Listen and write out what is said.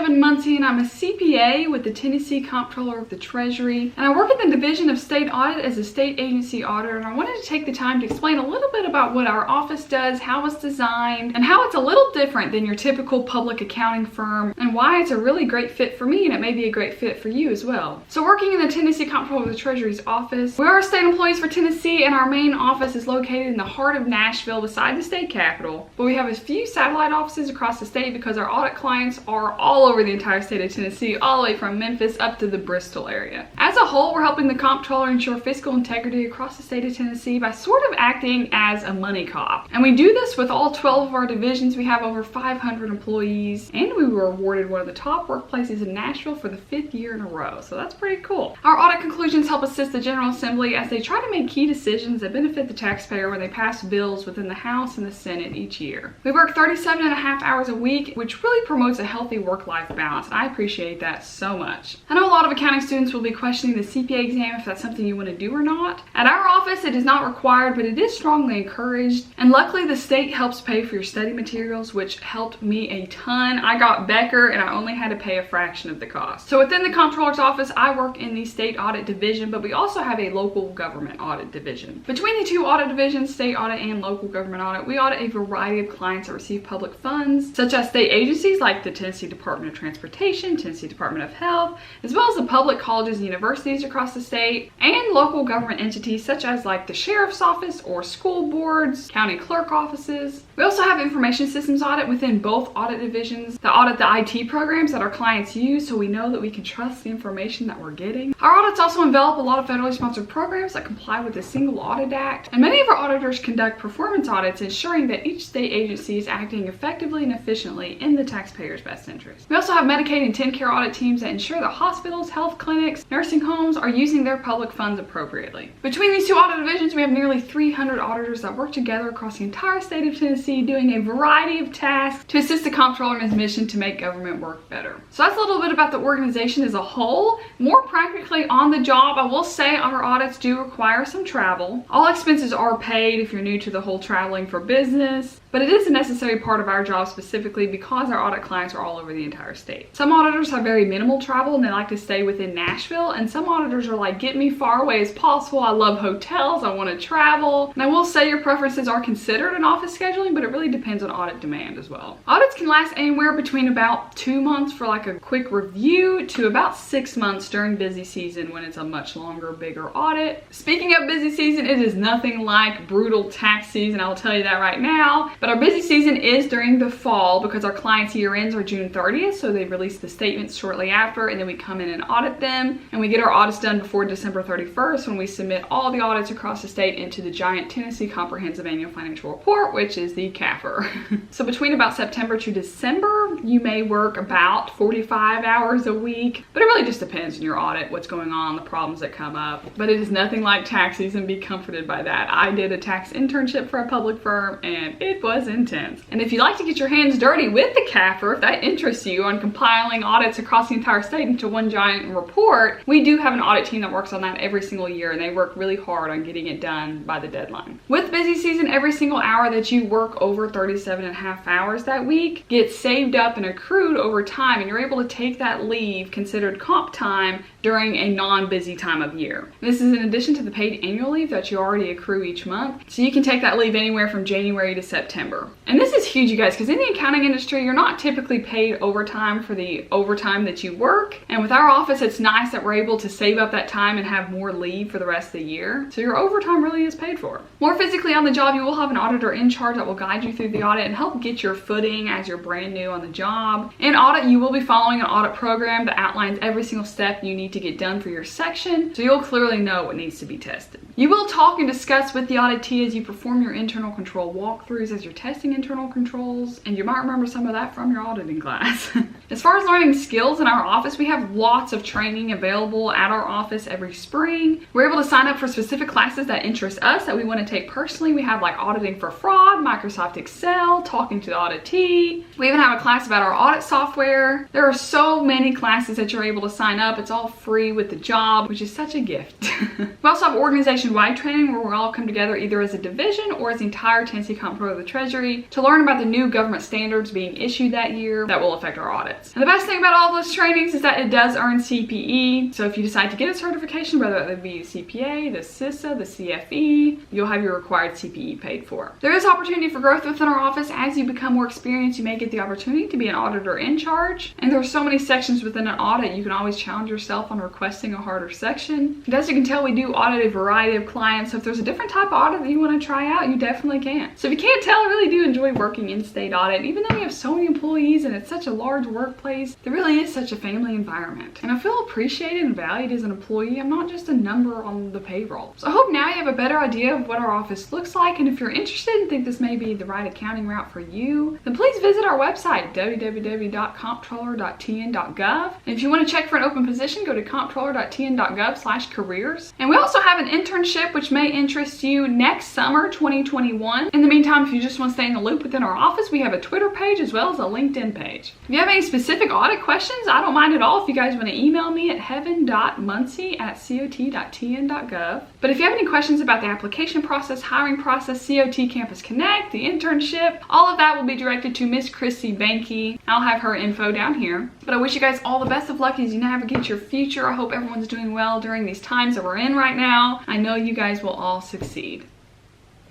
Catherine Muncie, and I'm a CPA with the Tennessee Comptroller of the Treasury, and I work in the Division of State Audit as a state agency auditor, and I wanted to take the time to explain a little bit about what our office does, how it's designed, and how it's a little different than your typical public accounting firm, and why it's a really great fit for me, and it may be a great fit for you as well. So working in the Tennessee Comptroller of the Treasury's office, we are state employees for Tennessee, and our main office is located in the heart of Nashville beside the state capitol, but we have a few satellite offices across the state because our audit clients are all over the entire state of Tennessee, all the way from Memphis up to the Bristol area. As a whole, we're helping the comptroller ensure fiscal integrity across the state of Tennessee by sort of acting as a money cop. And we do this with all 12 of our divisions. We have over 500 employees, and we were awarded one of the top workplaces in Nashville for the 5th year in a row, so that's pretty cool. Our audit conclusions help assist the General Assembly as they try to make key decisions that benefit the taxpayer when they pass bills within the House and the Senate each year. We work 37.5 hours a week, which really promotes a healthy work-life balance, and I appreciate that so much. I know a lot of accounting students will be questioning the CPA exam if that's something you want to do or not. At our office, it is not required, but it is strongly encouraged, and luckily the state helps pay for your study materials, which helped me a ton. I got Becker, and I only had to pay a fraction of the cost. So within the Comptroller's office, I work in the state audit division, but we also have a local government audit division. Between the two audit divisions, state audit and local government audit, we audit a variety of clients that receive public funds, such as state agencies like the Tennessee Department of Transportation, Tennessee Department of Health, as well as the public colleges and universities across the state, and local government entities such as like the sheriff's office or school boards, county clerk offices. We also have information systems audit within both audit divisions that audit the IT programs that our clients use, so we know that we can trust the information that we're getting. Our audits also envelop a lot of federally sponsored programs that comply with the Single Audit Act, and many of our auditors conduct performance audits ensuring that each state agency is acting effectively and efficiently in the taxpayer's best interest. We also have Medicaid and TennCare audit teams that ensure that hospitals, health clinics, nursing homes are using their public funds appropriately. Between these two audit divisions, we have nearly 300 auditors that work together across the entire state of Tennessee doing a variety of tasks to assist the comptroller in his mission to make government work better. So that's a little bit about the organization as a whole. More practically on the job, I will say our audits do require some travel. All expenses are paid if you're new to the whole traveling for business, but it is a necessary part of our job specifically because our audit clients are all over the entire state. Some auditors have very minimal travel and they like to stay within Nashville, and some auditors are like, get me far away as possible. I love hotels, I want to travel. And I will say your preferences are considered in office scheduling, but it really depends on audit demand as well. Audits can last anywhere between about 2 months for like a quick review to about 6 months during busy season when it's a much longer, bigger audit. Speaking of busy season, it is nothing like brutal tax season, I'll tell you that right now. But our busy season is during the fall because our clients' year ends are June 30th, so they release the statements shortly after, and then we come in and audit them, and we get our audits done before December 31st when we submit all the audits across the state into the giant Tennessee Comprehensive Annual Financial Report, which is the CAFR. So between about September to December, you may work about 45 hours a week, but it really just depends on your audit, what's going on, the problems that come up. But it is nothing like tax season, be comforted by that. I did a tax internship for a public firm, and it was intense. And if you like to get your hands dirty with the CAFR, if that interests you on compiling audits across the entire state into one giant report, we do have an audit team that works on that every single year, and they work really hard on getting it done by the deadline. With busy season, every single hour that you work over 37.5 hours that week gets saved up and accrued over time, and you're able to take that leave considered comp time during a non-busy time of year. This is in addition to the paid annual leave that you already accrue each month, so you can take that leave anywhere from January to September. And this is huge, you guys, because in the accounting industry, you're not typically paid overtime for the overtime that you work. And with our office, it's nice that we're able to save up that time and have more leave for the rest of the year. So your overtime really is paid for. More physically on the job, you will have an auditor in charge that will guide you through the audit and help get your footing as you're brand new on the job. In audit, you will be following an audit program that outlines every single step you need to get done for your section, so you'll clearly know what needs to be tested. You will talk and discuss with the auditee as you perform your internal control walkthroughs as you're testing internal controls, and you might remember some of that from your auditing class. As far as learning skills in our office, we have lots of training available at our office every spring. We're able to sign up for specific classes that interest us, that we want to take personally. We have like auditing for fraud, Microsoft Excel, talking to the auditee. We even have a class about our audit software. There are so many classes that you're able to sign up. It's all free with the job, which is such a gift. We also have organization-wide training where we all come together either as a division or as the entire Tennessee Comptroller of the Treasury to learn about the new government standards being issued that year that will affect our audits. And the best thing about all those trainings is that it does earn CPE. So if you decide to get a certification, whether it be CPA, the CISA, the CFE, you'll have your required CPE paid for. There is opportunity for growth within our office. As you become more experienced, you may get the opportunity to be an auditor in charge. And there are so many sections within an audit, you can always challenge yourself on requesting a harder section. And as you can tell, we do audit a variety of clients. So if there's a different type of audit that you want to try out, you definitely can. So if you can't tell, I really do enjoy working in state audit. Even though we have so many employees and it's such a large workplace, there really is such a family environment. And I feel appreciated and valued as an employee. I'm not just a number on the payroll. So I hope now you have a better idea of what our office looks like. And if you're interested and think this may be the right accounting route for you, then please visit our website, www.comptroller.tn.gov. And if you want to check for an open position, go to comptroller.tn.gov/careers. And we also have an internship which may interest you next summer, 2021. In the meantime, if you just want to stay in the loop within our office, we have a Twitter page as well as a LinkedIn page. If you have any specific audit questions, I don't mind at all if you guys want to email me at heaven.muncie@cot.tn.gov. But if you have any questions about the application process, hiring process, COT Campus Connect, the internship, all of that will be directed to Miss Chrissy Banky. I'll have her info down here. But I wish you guys all the best of luck as you navigate your future. I hope everyone's doing well during these times that we're in right now. I know you guys will all succeed.